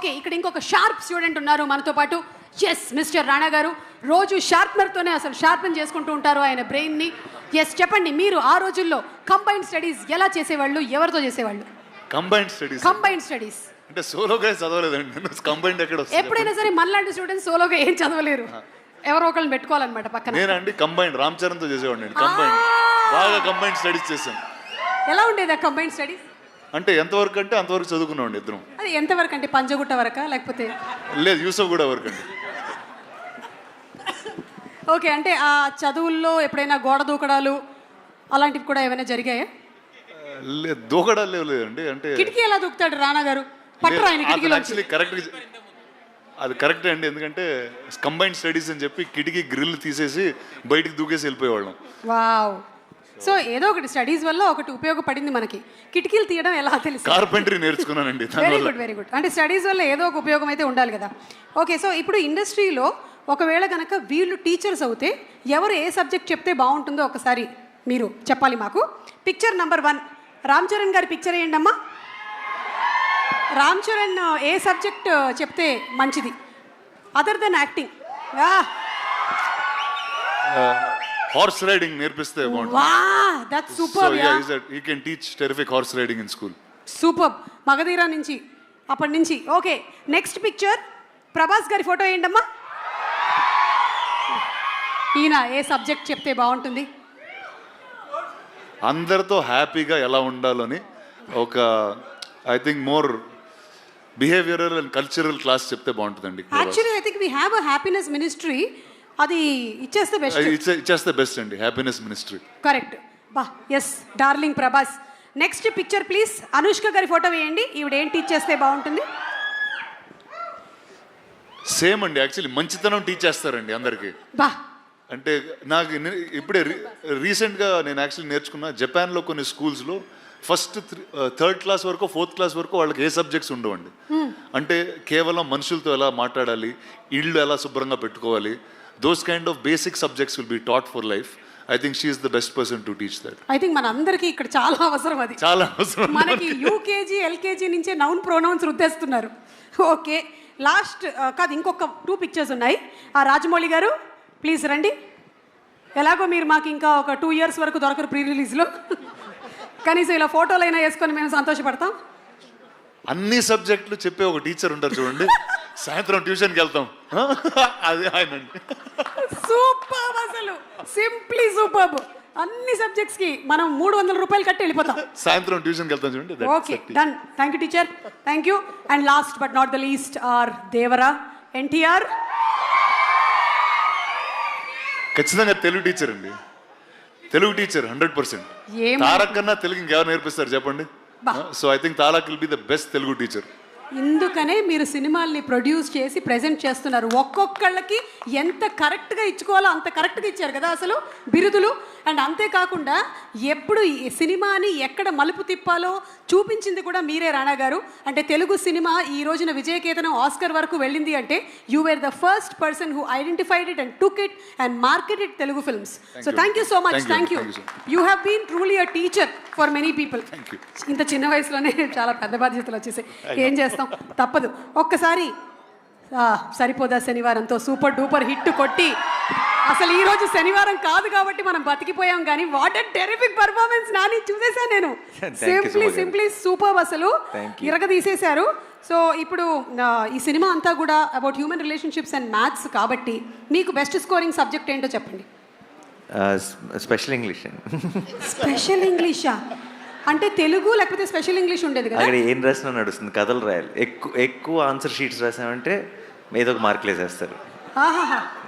Okay, ఇక్కడ ఇంకొక sharp student ఉన్నారు మనతో పాటు. ఎస్, మిస్టర్ రాణా గారు రోజు షార్ప్నర్తోనే అసలు షార్పెన్ చేసుకుంటూ ఉంటారు ఆయన బ్రెయిన్ని. ఎస్, చెప్పండి, మీరు ఆ రోజుల్లో కంబైన్డ్ స్టడీస్ ఎలా చేసేవాళ్ళు, ఎవరితో చేసేవాళ్ళు? కంబైన్డ్ స్టడీస్ అంటే సోలోగా చదవలేదండి, కంబైన్డ్ ఎక్కడ వస్తుంది? ఎప్పుడైనా సరే మనలాంటి స్టూడెంట్స్ సోలోగా ఏం చదవలేరు, ఎవరో ఒకళ్ళని పెట్టుకోవాలన్నమాట పక్కన. నేనండి కంబైన్డ్ రామ్ చరణ్తో చేసేవాడిని. కంబైన్డ్ బాగా కంబైన్డ్ స్టడీస్ చేశాను. ఎలా ఉండేది ఆ కంబైన్డ్ స్టడీస్? అంటే ఎంతవరకు అంటే అంతవరకు చదువుకున్నామండి ఇద్దరం. అది ఎంతవరకు అంటే పంజగుట్ట వరకా లేకపోతే? లేదు, యూసఫ్ కూడా వరకు అండి. ఓకే, అంటే ఆ చదువుల్లో ఎప్పుడైనా గోడ దూకడాలు అలాంటివి కూడా ఏమైనా జరిగాయా? లేదు, దూకడాలు లేదండి. అంటే కిటికీ ఎలా దూకుతాడు రాణా గారు? పట్టరా ఆయన కిటికీలో? యాక్చువల్లీ కరెక్ట్, అది కరెక్టే అండి. ఎందుకంటే కంబైన్డ్ స్టడీస్ అని చెప్పి కిటికీ గ్రిల్ తీసేసి బయటికి దూకేసి వెళ్ళిపోయేవాళ్ళం. వావ్. సో ఏదో ఒకటి స్టడీస్ వల్ల ఒకటి ఉపయోగపడింది మనకి. కిటికీలు తీయడం ఎలా తెలుసు? కార్పెంటరీ నేర్చుకున్నానండి. Very good, very good. అంటే స్టడీస్ వల్ల ఏదో ఒక ఉపయోగం అయితే ఉండాలి కదా. ఓకే, సో ఇప్పుడు ఇండస్ట్రీలో ఒకవేళ కనుక వీళ్ళు టీచర్స్ అవుతే ఎవరు ఏ సబ్జెక్ట్ చెప్తే బాగుంటుందో ఒకసారి మీరు చెప్పాలి మాకు. పిక్చర్ నెంబర్ 1, రామ్ చరణ్ గారి పిక్చర్ వేయండి అమ్మా. రామ్ చరణ్ ఏ సబ్జెక్ట్ చెప్తే మంచిది other than acting? Horse riding నేర్పిస్తే బాగుంటుంది. Wow, that's super. He can teach terrific horse riding in school. Super. Magadheera నుంచి అప్పటి నుంచి. ఓకే, నెక్స్ట్ పిక్చర్ ప్రభాస్ గారి ఫోటో వేయండి అమ్మా. ఈయన ఏ సబ్జెక్ట్ చెప్తే బాగుంటుంది? అందరితో హ్యాపీగా ఎలా ఉండాలని ఒక I think more behavioural and cultural class చెప్తే బాగుంటుందండి. Actually I think we have a happiness ministry. అది ఇచ్చేస్తే బెస్ట్. ఇచ్చేస్తే బెస్ట్ అండి, హ్యాపీనెస్ మినిస్ట్రీ. కరెక్ట్. బా, yes, darling Prabhas. Next picture please. Anushka గారి ఫోటో వేయండి. ఈవిడ ఏం టీచ్ చేస్తే బాగుంటుంది? సేమ్ అండి, యాక్చువల్లీ మంచితనం టీచ్ చేస్తారండి అందరికీ. బా, అంటే నాకు ఇప్పుడే రీసెంట్గా నేను యాక్చువల్లీ నేర్చుకున్న జపాన్లో కొన్ని స్కూల్స్లో ఫస్ట్ 3rd క్లాస్ వరకు 4th క్లాస్ వరకు వాళ్ళకి ఏ సబ్జెక్ట్స్ ఉండవండి. అంటే కేవలం మనుషులతో ఎలా మాట్లాడాలి, ఇళ్ళు ఎలా శుభ్రంగా పెట్టుకోవాలి, those kind of basic subjects will be taught for life. I think she is the best person to teach that. I think మన అందరికీ ఇక్కడ చాలా అవసరం అది. చాలా అవసరం. మనకి యూకేజీ ఎల్కేజీ నుంచే నౌన్ ప్రొనౌన్స్ రుద్దేస్తున్నారు. ఓకే, లాస్ట్ కాదు, ఇంకొక 2 పిక్చర్స్ ఉన్నాయి. ఆ రాజమౌళి గారు ప్లీజ్ రండి. ఎలాగో మీరు మాకు ఇంకా ఒక 2 years వరకు దొరకరు ప్రీ రిలీజ్లో. కనీసం ఇలా ఫోటోలు అయినా వేసుకొని మేము సంతోషపడతాం. అన్ని సబ్జెక్టులు చెప్పే ఒక టీచర్ ఉంటారు చూడండి, సాయంత్రం ట్యూషన్కి వెళ్తాం, అదే ఆయన. సూపర్, అసలు సింప్లీ సూపర్. అన్ని సబ్జెక్ట్స్ కి మనం 300 రూపాయలు కట్టి వెళ్ళిపోతాం. సాయంత్రం ట్యూషన్కి వెళ్తాం చూడండి. Okay, done. Thank you teacher, thank you. And last but not the least our Devara NTR. ఖచ్చితంగా తెలుగు టీచర్ అండి, తెలుగు టీచర్ 100%. తారక్ కన్నా తెలుగు ఇంకెవరు నేర్పిస్తారు చెప్పండి? So I think Tarak will be the best Telugu teacher. ఇందుకనే మీరు సినిమాల్ని ప్రొడ్యూస్ చేసి ప్రెజెంట్ చేస్తున్నారు. ఒక్కొక్కళ్ళకి ఎంత కరెక్ట్గా ఇచ్చుకోవాలో అంత కరెక్ట్గా ఇచ్చారు కదా అసలు బిరుదులు. అండ్ అంతేకాకుండా ఎప్పుడు ఈ సినిమాని ఎక్కడ మలుపు తిప్పాలో చూపించింది కూడా మీరే రాణా గారు. అంటే తెలుగు సినిమా ఈ రోజున విజయకేతనం ఆస్కర్ వరకు వెళ్ళింది అంటే you were the first person who identified it and took it and marketed Telugu films. So thank you so much. Thank you. You have been truly a teacher for many people. ఇంత చిన్న వయసులోనే చాలా పెద్ద బాధ్యతలు వచ్చేసాయి. ఏం చేస్తాం, తప్పదు. ఒక్కసారి సరిపోదా శనివారంతో సూపర్ డూపర్ హిట్ కొట్టి, అసలు ఈ రోజు శనివారం కాదు కాబట్టి మనం బతికిపోయాం. కానీ what a terrific performance Nani, చూసేసా నేను. సింప్లీ సూపర్, అసలు ఇరగదీసేశారు. సో ఇప్పుడు ఈ సినిమా అంతా కూడా about human relationships and maths కాబట్టి మీకు బెస్ట్ స్కోరింగ్ సబ్జెక్ట్ ఏంటో చెప్పండి. Special English. స్పెషల్ ఇంగ్లీషా? అంటే తెలుగు లేకపోతే స్పెషల్ ఇంగ్లీష్ ఉండేది కదా? అక్కడ ఏం రాసినా నడుస్తుంది, కథలు రాయాలి. ఎక్కువ ఆన్సర్ షీట్స్ రాసామంటే ఏదో ఒక మార్కులు వేసేస్తారు.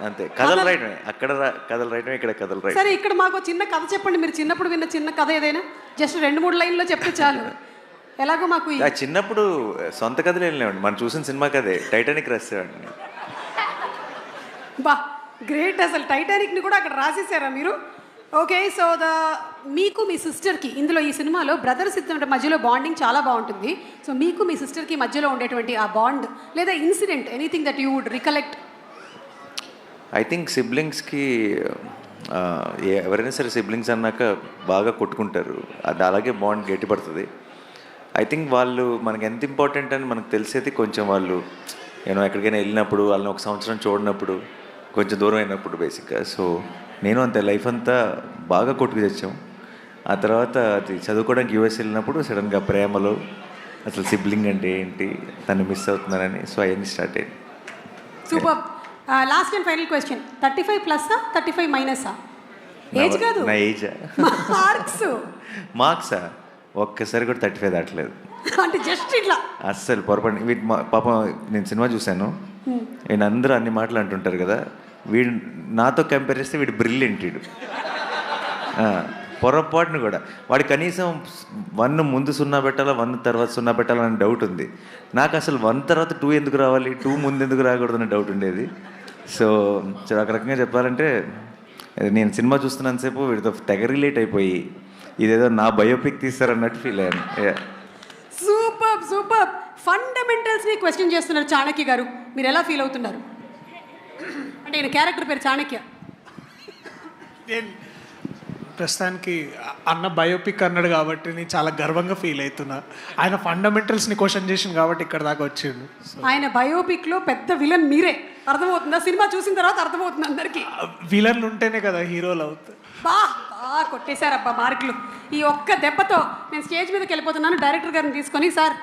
అంతే, కథలు రాయటమే. అక్కడ కథలు రాయటమే, ఇక్కడ కథలు రాయటం. సరే, ఇక్కడ మాకు చిన్న కథ చెప్పండి. మీరు చిన్నప్పుడు విన్న చిన్న కథ ఏదైనా జస్ట్ 2-3 లైన్లో చెప్తే చాలు. ఎలాగో మాకు చిన్నప్పుడు సొంత కథలు వెళ్ళినామండి, మనం చూసిన సినిమా కథే. టైటానిక్ రాసేవాడిని. బా, గ్రేట్. అసలు టైటానిక్ని కూడా అక్కడ రాసేసారా మీరు? ఓకే, సో మీకు మీ సిస్టర్కి ఇందులో ఈ సినిమాలో బ్రదర్స్ ఇద్దరి మధ్యలో బాండింగ్ చాలా బాగుంటుంది. సో మీకు మీ సిస్టర్కి మధ్యలో ఉండేటువంటి ఆ బాండ్ లేదా incident, anything that you would recollect? I think సిబ్లింగ్స్కి ఎవరైనా సరే సిబ్లింగ్స్ అన్నాక బాగా కొట్టుకుంటారు, అది అలాగే బాండ్ గట్టిపడుతుంది. ఐ థింక్ వాళ్ళు మనకి ఎంత ఇంపార్టెంట్ అని మనకు తెలిసేది కొంచెం వాళ్ళు ఎక్కడికైనా వెళ్ళినప్పుడు వాళ్ళని ఒక సంవత్సరం చూడనప్పుడు కొంచెం దూరం అయినప్పుడు బేసిక్గా. సో నేను అంతే లైఫ్ అంతా బాగా కొట్టుకు తెచ్చాం. ఆ తర్వాత అది చదువుకోవడానికి యూఎస్ వెళ్ళినప్పుడు సడన్గా ప్రేమలో అసలు సిబ్లింగ్ అంటే ఏంటి, తను మిస్ అవుతున్నానని, సో అవన్నీ స్టార్ట్ అయ్యింది. Super. Last and final question, 35+ఆ 35- ఏజ్ కాదు, నా ఏజా? మార్క్సా ఒక్కసారి కూడా 35 దాటలేదు. అంటే జస్ట్ ఇట్లా అస్సలు పొరపాటు. వీటి పాపం నేను సినిమా చూశాను, వీడు అందరూ అన్ని మాటలు అంటుంటారు కదా, వీడు నాతో కంపేర్ చేస్తే వీడు బ్రిలియంట్. వీడు పొరపాటును కూడా వాడు కనీసం 1 ముందు 0 పెట్టాలా 1 తర్వాత 0 పెట్టాలని డౌట్ ఉంది నాకు. అసలు 1 తర్వాత 2 ఎందుకు రావాలి, 2 ముందు ఎందుకు రాకూడదని డౌట్ ఉండేది. సో ఒక రకంగా చెప్పాలంటే నేను సినిమా చూస్తున్నంతసేపు వీడితో తెగ రిలేట్ అయిపోయి ఇదేదో నా బయోపిక్ తీస్తారన్నట్టు ఫీల్ అయ్యాను. Super super. ఫండమెంటల్స్ని క్వశ్చన్ చేస్తున్నారు చాణక్య గారు, మీరు ఎలా ఫీల్ అవుతున్నారు? అంటే ఈయన క్యారెక్టర్ పేరు చాణక్య. నేను ప్రస్తుతానికి అన్న బయోపిక్ అన్నాడు కాబట్టి నేను చాలా గర్వంగా ఫీల్ అవుతున్నా. ఆయన ఫండమెంటల్స్ని క్వశ్చన్ చేసింది కాబట్టి ఇక్కడ దాకా వచ్చిండు. ఆయన బయోపిక్లో పెద్ద విలన్ మీరే, అర్థమవుతుందా? సినిమా చూసిన తర్వాత అర్థమవుతుంది అందరికీ. విలన్లు ఉంటేనే కదా హీరోలు అవుతారు. బాగా కొట్టేశారబ్బా మార్కులు. ఈ ఒక్క దెబ్బతో నేను స్టేజ్ మీదకి వెళ్ళిపోతున్నాను. డైరెక్టర్ గారిని తీసుకొని, సార్